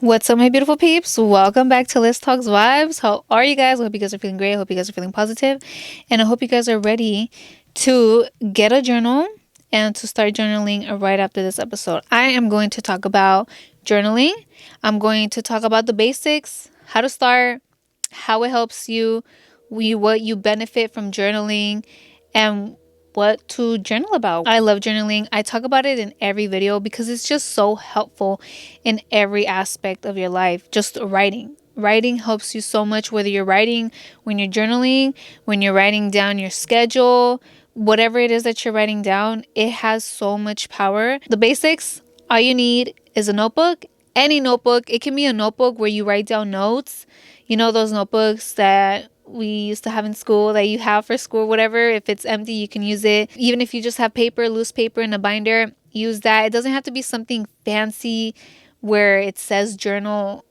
What's up, my beautiful peeps? Welcome back to Let's Talks Vibes. How are you guys? I hope you guys are feeling great. I hope you guys are feeling positive. And I hope you guys are ready to get a journal and to start journaling right after this episode. I am going to talk about journaling. I'm going to talk about the basics, how to start, how it helps you, what you benefit from journaling, and what to journal about. I love journaling. I talk about it in every video because it's just so helpful in every aspect of your life. Just writing. Writing helps you so much, whether you're writing when you're journaling, when you're writing down your schedule, whatever it is that you're writing down, it has so much power. The basics, all you need is a notebook. Any notebook. It can be a notebook where you write down notes. You know those notebooks that we used to have in school that you have for school, whatever. If it's empty, you can use it. Even if you just have paper, loose paper in a binder, use that. It doesn't have to be something fancy where it says journal.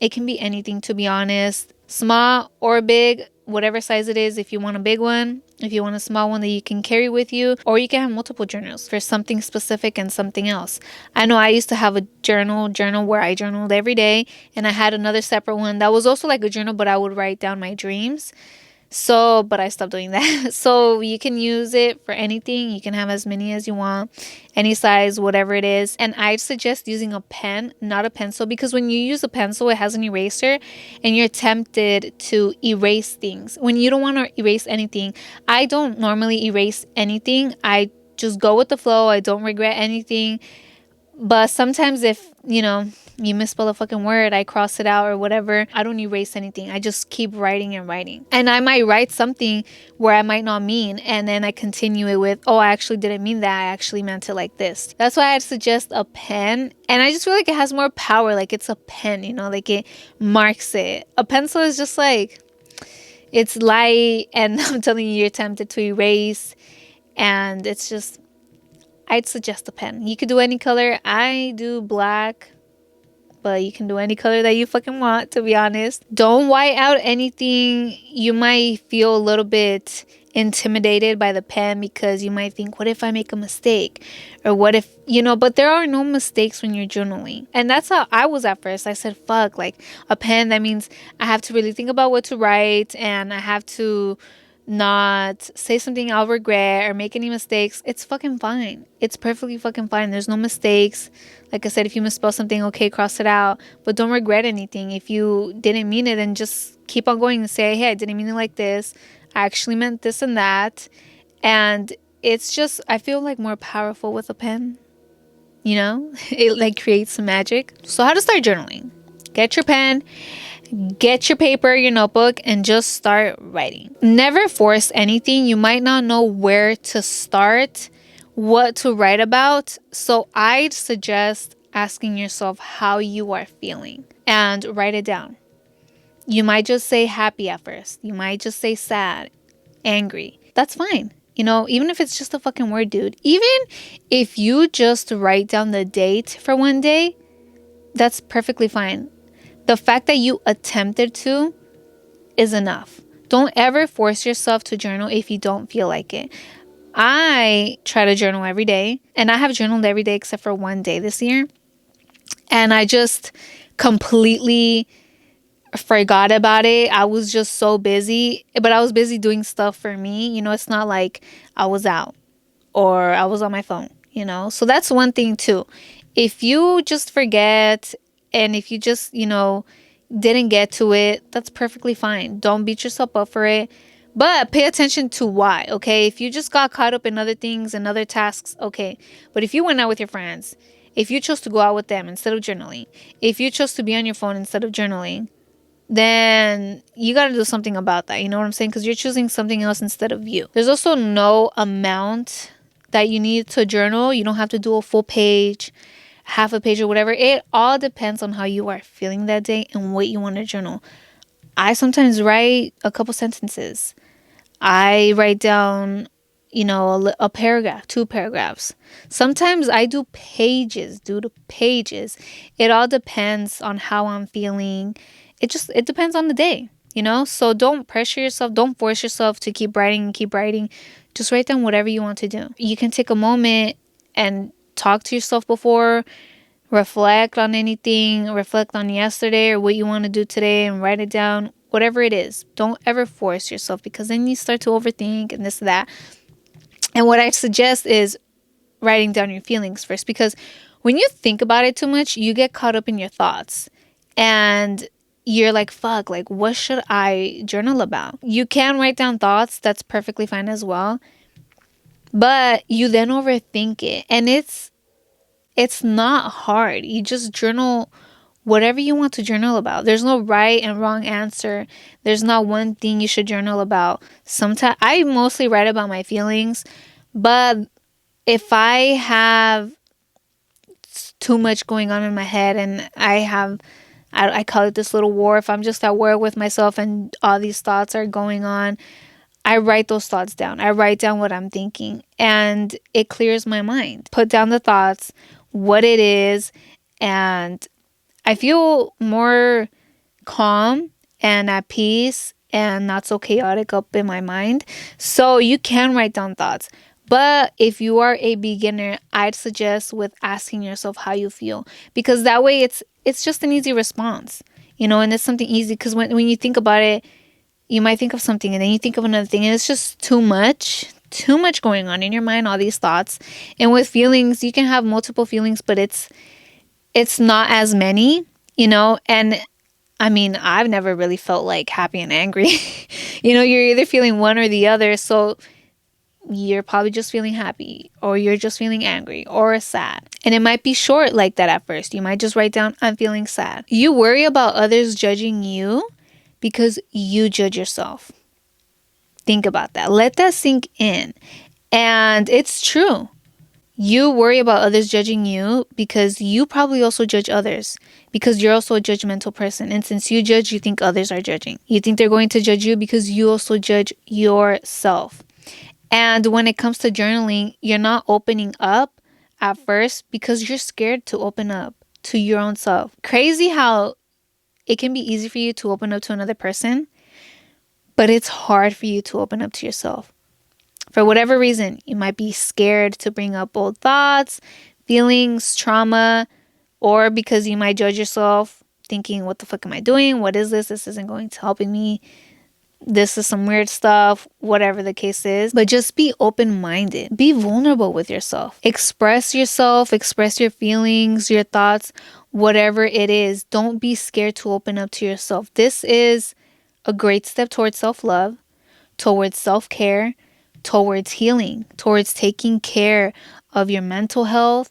It can be anything, to be honest. Small or big, whatever size it is. If you want a big one, if you want a small one that you can carry with you, or you can have multiple journals for something specific and something else. I know I used to have a journal where I journaled every day, and I had another separate one that was also like a journal, but I would write down my dreams. So, but I stopped doing that. So you can use it for anything. You can have as many as you want, any size, whatever it is. And I suggest using a pen, not a pencil, because when you use a pencil, it has an eraser and you're tempted to erase things. When you don't want to erase anything, I don't normally erase anything. I just go with the flow. I don't regret anything. But sometimes if, you misspell a fucking word, I cross it out or whatever, I don't erase anything. I just keep writing and writing. And I might write something where I might not mean, and then I continue it with, oh, I actually didn't mean that. I actually meant it like this. That's why I'd suggest a pen. And I just feel like it has more power. Like it's a pen, like it marks it. A pencil is just like, it's light, and I'm telling you, you're tempted to erase. And it's just, I'd suggest a pen. You could do any color. I do black, but you can do any color that you fucking want, to be honest. Don't white out anything. You might feel a little bit intimidated by the pen because you might think, what if I make a mistake? Or what if, but there are no mistakes when you're journaling. And that's how I was at first. I said, fuck, like a pen, that means I have to really think about what to write, and I have to not say something I'll regret or make any mistakes. It's fucking fine. It's perfectly fucking fine. There's no mistakes. Like I said, if you misspell something, okay, cross it out. But don't regret anything. If you didn't mean it, then just keep on going and say, hey, I didn't mean it like this. I actually meant this and that. And it's just, I feel like more powerful with a pen. It like creates some magic. So how to start journaling? Get your pen. Get your paper, your notebook, and just start writing. Never force anything. You might not know where to start, what to write about. So I'd suggest asking yourself how you are feeling and write it down. You might just say happy at first. You might just say sad, angry. That's fine. Even if it's just a fucking word, dude. Even if you just write down the date for one day, that's perfectly fine. The fact that you attempted to is enough. Don't ever force yourself to journal if you don't feel like it. I try to journal every day, and I have journaled every day except for one day this year. And I just completely forgot about it. I was just so busy, but I was busy doing stuff for me. It's not like I was out or I was on my phone, So that's one thing too. If you just forget, and if you just, didn't get to it, that's perfectly fine. Don't beat yourself up for it. But pay attention to why, okay? If you just got caught up in other things and other tasks, okay. But if you went out with your friends, if you chose to go out with them instead of journaling, if you chose to be on your phone instead of journaling, then you got to do something about that. You know what I'm saying? Because you're choosing something else instead of you. There's also no amount that you need to journal. You don't have to do a full page, half a page, or whatever. It all depends on how you are feeling that day and what you want to journal. I sometimes write a couple sentences. I write down, a paragraph, 2 paragraphs. Sometimes I do pages, pages. It all depends on how I'm feeling. It depends on the day, So don't pressure yourself. Don't force yourself to keep writing and keep writing. Just write down whatever you want to do. You can take a moment and talk to yourself before reflect on anything, reflect on yesterday or what you want to do today and write it down, whatever it is. Don't ever force yourself, because then you start to overthink and this, that. And what I suggest is writing down your feelings first, because when you think about it too much, you get caught up in your thoughts and you're like, fuck, like, what should I journal about? You can write down thoughts. That's perfectly fine as well. But you then overthink it, and it's not hard. You just journal whatever you want to journal about. There's no right and wrong answer. There's not one thing you should journal about. Sometimes I mostly write about my feelings, but if I have too much going on in my head and I call it this little war. If I'm just at war with myself and all these thoughts are going on, I write those thoughts down. I write down what I'm thinking and it clears my mind. Put down the thoughts, what it is, and I feel more calm and at peace and not so chaotic up in my mind. So you can write down thoughts. But if you are a beginner, I'd suggest with asking yourself how you feel, because that way it's just an easy response, and it's something easy, because when you think about it, you might think of something and then you think of another thing and it's just too much going on in your mind, all these thoughts. And with feelings, you can have multiple feelings, but it's not as many, and I mean, I've never really felt like happy and angry. You're either feeling one or the other. So you're probably just feeling happy, or you're just feeling angry or sad. And it might be short like that at first. You might just write down, I'm feeling sad. You worry about others judging you because you judge yourself. Think about that. Let that sink in. And it's true. You worry about others judging you because you probably also judge others, because you're also a judgmental person. And since you judge, you think others are judging. You think they're going to judge you because you also judge yourself. And when it comes to journaling, you're not opening up at first because you're scared to open up to your own self. Crazy how it can be easy for you to open up to another person, but it's hard for you to open up to yourself. For whatever reason, you might be scared to bring up old thoughts, feelings, trauma, or because you might judge yourself thinking, what the fuck am I doing? What is this? This isn't going to help me. This is some weird stuff, whatever the case is. But just be open-minded. Be vulnerable with yourself. Express yourself, express your feelings, your thoughts, whatever it is. Don't be scared to open up to yourself. This is a great step towards self-love, towards self-care, towards healing, towards taking care of your mental health,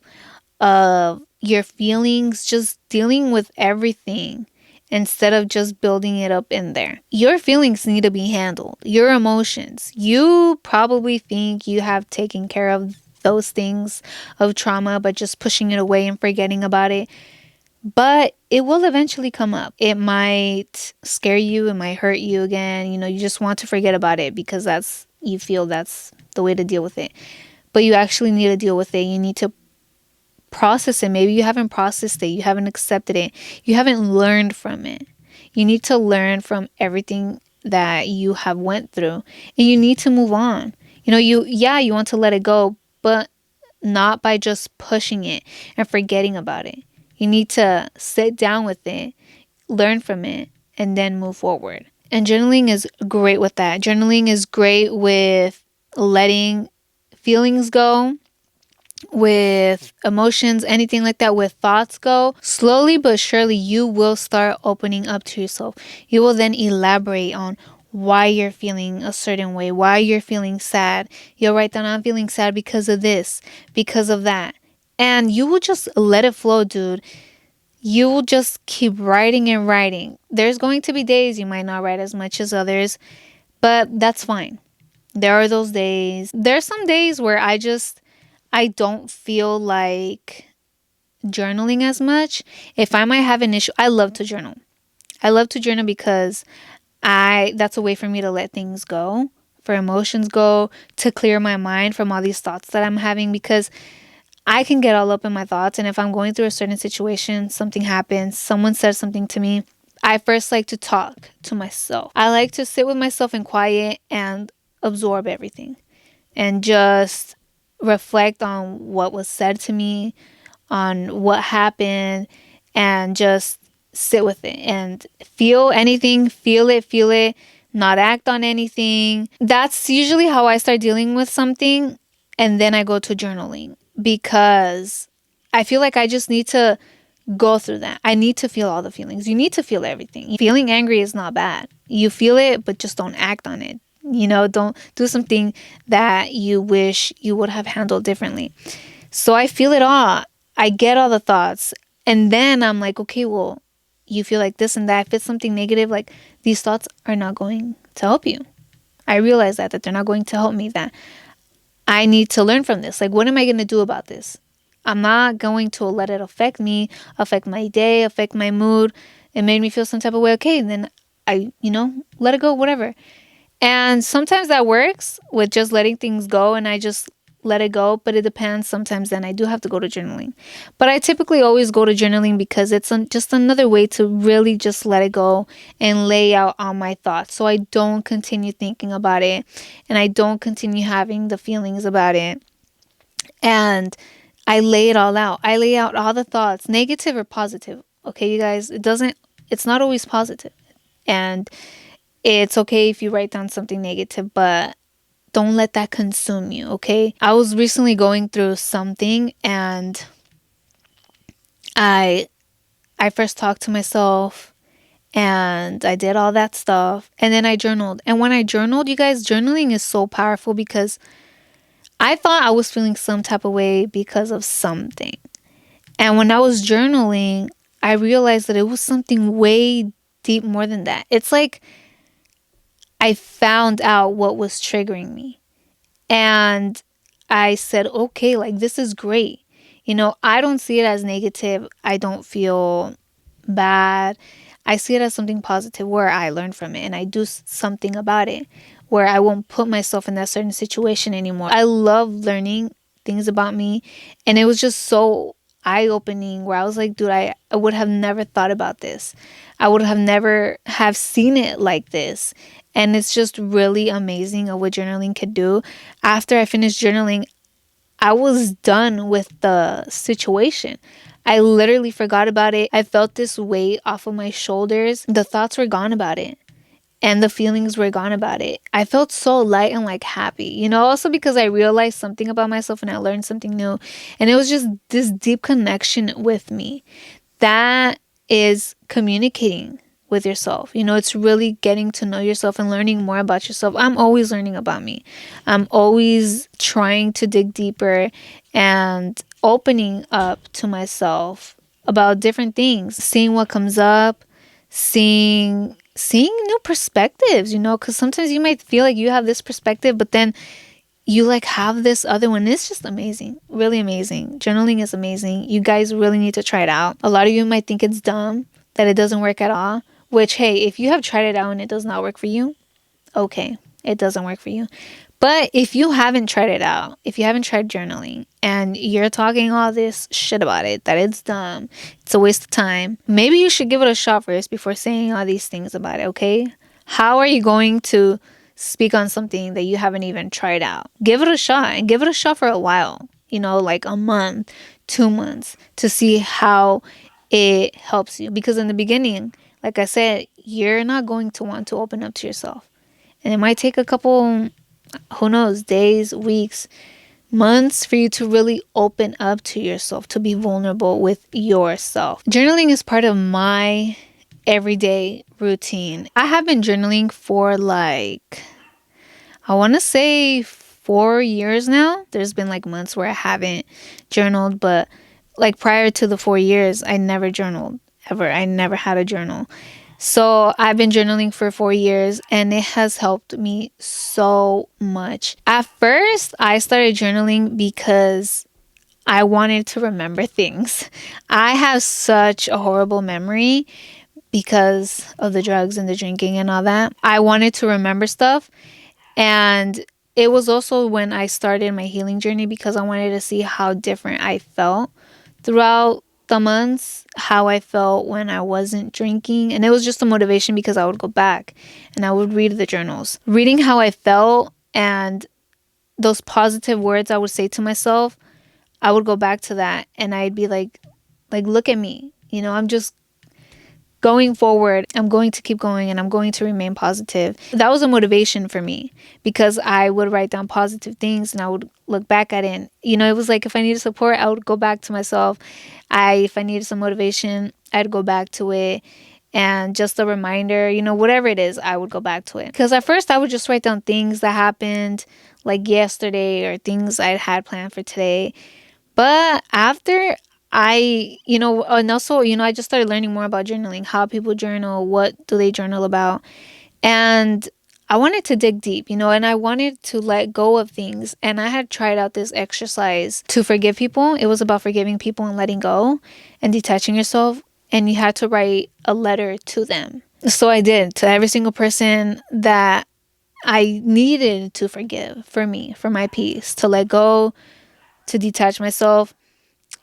of your feelings, just dealing with everything instead of just building it up in there. Your feelings need to be handled. Your emotions. You probably think you have taken care of those things of trauma by just pushing it away and forgetting about it. But it will eventually come up. It might scare you. It might hurt you again. You just want to forget about it because you feel that's the way to deal with it. But you actually need to deal with it. You need to process it. Maybe you haven't processed it. You haven't accepted it. You haven't learned from it. You need to learn from everything that you have went through. And you need to move on. You want to let it go, but not by just pushing it and forgetting about it. You need to sit down with it, learn from it, and then move forward. And journaling is great with that. Journaling is great with letting feelings go, with emotions, anything like that, with thoughts go. Slowly but surely, you will start opening up to yourself. You will then elaborate on why you're feeling a certain way, why you're feeling sad. You'll write down, I'm feeling sad because of this, because of that. And you will just let it flow, dude. You will just keep writing and writing. There's going to be days you might not write as much as others, but that's fine. There are those days. There's some days where I don't feel like journaling as much. If I might have an issue, I love to journal. I love to journal because that's a way for me to let things go, for emotions go, to clear my mind from all these thoughts that I'm having, because I can get all up in my thoughts. And if I'm going through a certain situation, something happens, someone says something to me, I first like to talk to myself. I like to sit with myself in quiet and absorb everything and just reflect on what was said to me, on what happened and just sit with it and feel anything, feel it, not act on anything. That's usually how I start dealing with something. And then I go to journaling because I feel like I just need to go through that. I need to feel all the feelings. You need to feel everything. Feeling angry is not bad. You feel it, but just don't act on it. Don't do something that you wish you would have handled differently. So I feel it all. I get all the thoughts. And then I'm like, okay, well, you feel like this and that. If it's something negative, like these thoughts are not going to help you. I realize that they're not going to help me, that I need to learn from this. Like, what am I going to do about this? I'm not going to let it affect me, affect my day, affect my mood. It made me feel some type of way. Okay, then I, let it go, whatever. And sometimes that works with just letting things go and I just let it go. But it depends. Sometimes then I do have to go to journaling. But I typically always go to journaling because it's just another way to really just let it go and lay out all my thoughts. So I don't continue thinking about it and I don't continue having the feelings about it. And I lay it all out. I lay out all the thoughts, negative or positive. Okay, you guys, it's not always positive. And it's okay if you write down something negative, but don't let that consume you, okay? I was recently going through something and I first talked to myself and I did all that stuff and then I journaled. And when I journaled, you guys, journaling is so powerful because I thought I was feeling some type of way because of something. And when I was journaling, I realized that it was something way deep more than that. It's like I found out what was triggering me. And I said, okay, like this is great. I don't see it as negative. I don't feel bad. I see it as something positive where I learn from it and I do something about it, where I won't put myself in that certain situation anymore. I love learning things about me. And it was just so eye-opening where I was like, dude, I would have never thought about this. I would have never have seen it like this. And it's just really amazing of what journaling could do. After I finished journaling, I was done with the situation. I literally forgot about it. I felt this weight off of my shoulders. The thoughts were gone about it. And the feelings were gone about it. I felt so light and like happy, also because I realized something about myself and I learned something new. And it was just this deep connection with me. That is communicating with yourself. It's really getting to know yourself and learning more about yourself. I'm always learning about me. I'm always trying to dig deeper and opening up to myself about different things, seeing what comes up, seeing new perspectives, because sometimes you might feel like you have this perspective, but then you like have this other one. It's just amazing. Really amazing. Journaling is amazing. You guys really need to try it out. A lot of you might think it's dumb, that it doesn't work at all, which, hey, if you have tried it out and it does not work for you, okay, it doesn't work for you. But if you haven't tried it out, if you haven't tried journaling and you're talking all this shit about it, that it's dumb, it's a waste of time, maybe you should give it a shot first before saying all these things about it, okay? How are you going to speak on something that you haven't even tried out? Give it a shot and give it a shot for a while, like a month, 2 months, to see how it helps you. Because in the beginning, like I said, you're not going to want to open up to yourself. And it might take a couple, who knows, days, weeks, months for you to really open up to yourself, to be vulnerable with yourself. Journaling is part of my everyday routine. I have been journaling for I want to say 4 years now. There's been months where I haven't journaled, but prior to the 4 years, I never journaled ever. I never had a journal. So I've been journaling for 4 years and it has helped me so much. At first, I started journaling because I wanted to remember things. I have such a horrible memory because of the drugs and the drinking and all that. I wanted to remember stuff. And it was also when I started my healing journey because I wanted to see how different I felt throughout the months, how I felt when I wasn't drinking. And it was just a motivation because I would go back and I would read the journals. Reading how I felt and those positive words I would say to myself, I would go back to that and I'd be like, look at me. I'm just going forward. I'm going to keep going and I'm going to remain positive. That was a motivation for me because I would write down positive things and I would look back at it. And, it was like if I needed support, I would go back to myself. If I needed some motivation, I'd go back to it. And just a reminder, whatever it is, I would go back to it. Because at first I would just write down things that happened like yesterday or things I had planned for today. But after and also, I just started learning more about journaling, how people journal, what do they journal about. And I wanted to dig deep, and I wanted to let go of things. And I had tried out this exercise to forgive people. It was about forgiving people and letting go and detaching yourself. And you had to write a letter to them. So I did, to every single person that I needed to forgive, for me, for my peace, to let go, to detach myself.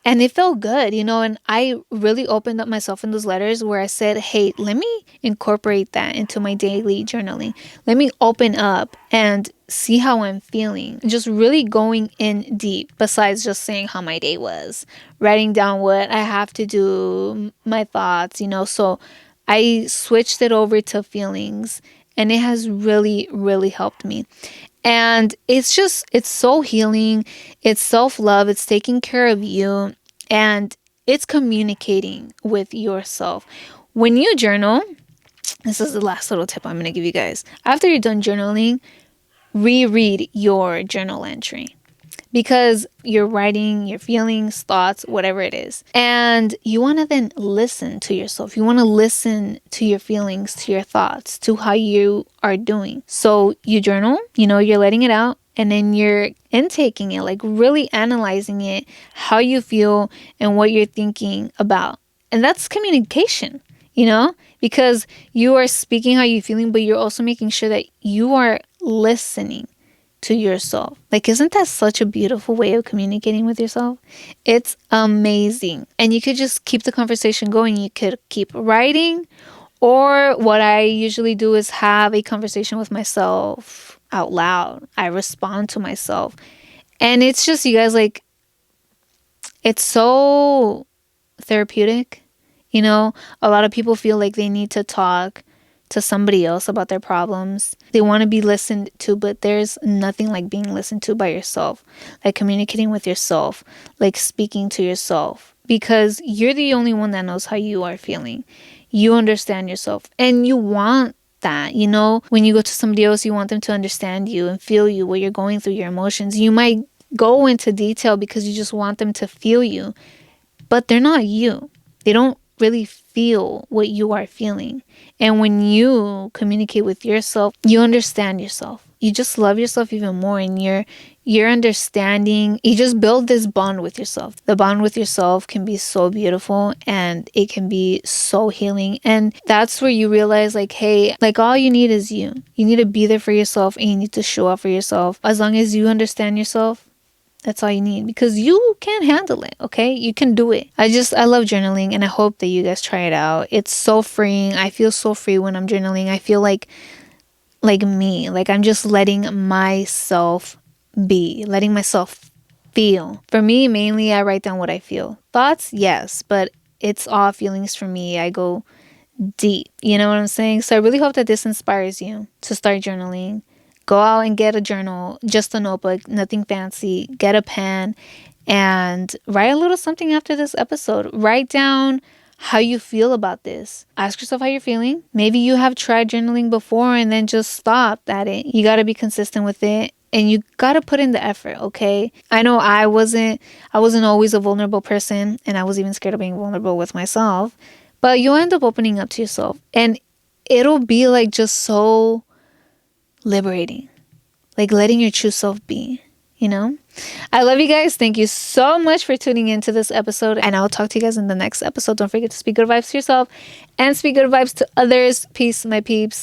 And it felt good, and I really opened up myself in those letters where I said, hey, let me incorporate that into my daily journaling. Let me open up and see how I'm feeling. Just really going in deep, besides just saying how my day was, writing down what I have to do, my thoughts, So I switched it over to feelings, and it has really, really helped me. And it's so healing. It's self-love. It's taking care of you. And it's communicating with yourself. When you journal, this is the last little tip I'm going to give you guys. After you're done journaling, reread your journal entry. Because you're writing your feelings, thoughts, whatever it is. And you want to then listen to yourself. You want to listen to your feelings, to your thoughts, to how you are doing. So you journal, you're letting it out. And then you're intaking it, like really analyzing it, how you feel and what you're thinking about. And that's communication, because you are speaking how you're feeling, but you're also making sure that you are listening to yourself. Like, isn't that such a beautiful way of communicating with yourself? It's amazing. And you could just keep the conversation going. You could keep writing, or what I usually do is have a conversation with myself out loud. I respond to myself. And it's just, you guys, like, it's so therapeutic. A lot of people feel like they need to talk to somebody else about their problems. They want to be listened to, but there's nothing like being listened to by yourself, like communicating with yourself, like speaking to yourself, because you're the only one that knows how you are feeling. You understand yourself, and you want that. When you go to somebody else, you want them to understand you and feel you, what you're going through, your emotions. You might go into detail because you just want them to feel you, but they're not you. They don't really feel what you are feeling. And when you communicate with yourself, you understand yourself. You just love yourself even more, and you're understanding. You just build this bond with yourself. The bond with yourself can be so beautiful, and it can be so healing. And that's where you realize, like, hey, like, all you need is you. You need to be there for yourself, and you need to show up for yourself. As long as you understand yourself, that's all you need, because you can handle it, okay? You can do it. I love journaling, and I hope that you guys try it out. It's so freeing. I feel so free when I'm journaling. I feel like me, like I'm just letting myself be, letting myself feel. For me, mainly, I write down what I feel. Thoughts, yes, but it's all feelings for me. I go deep, you know what I'm saying? So I really hope that this inspires you to start journaling. Go out and get a journal, just a notebook, nothing fancy. Get a pen and write a little something after this episode. Write down how you feel about this. Ask yourself how you're feeling. Maybe you have tried journaling before and then just stopped at it. You got to be consistent with it, and you got to put in the effort, okay? I know I wasn't always a vulnerable person, and I was even scared of being vulnerable with myself. But you'll end up opening up to yourself, and it'll be like just so liberating, like letting your true self be, I love you guys. Thank you so much for tuning into this episode, and I'll talk to you guys in the next episode. Don't forget to speak good vibes to yourself and speak good vibes to others. Peace, my peeps.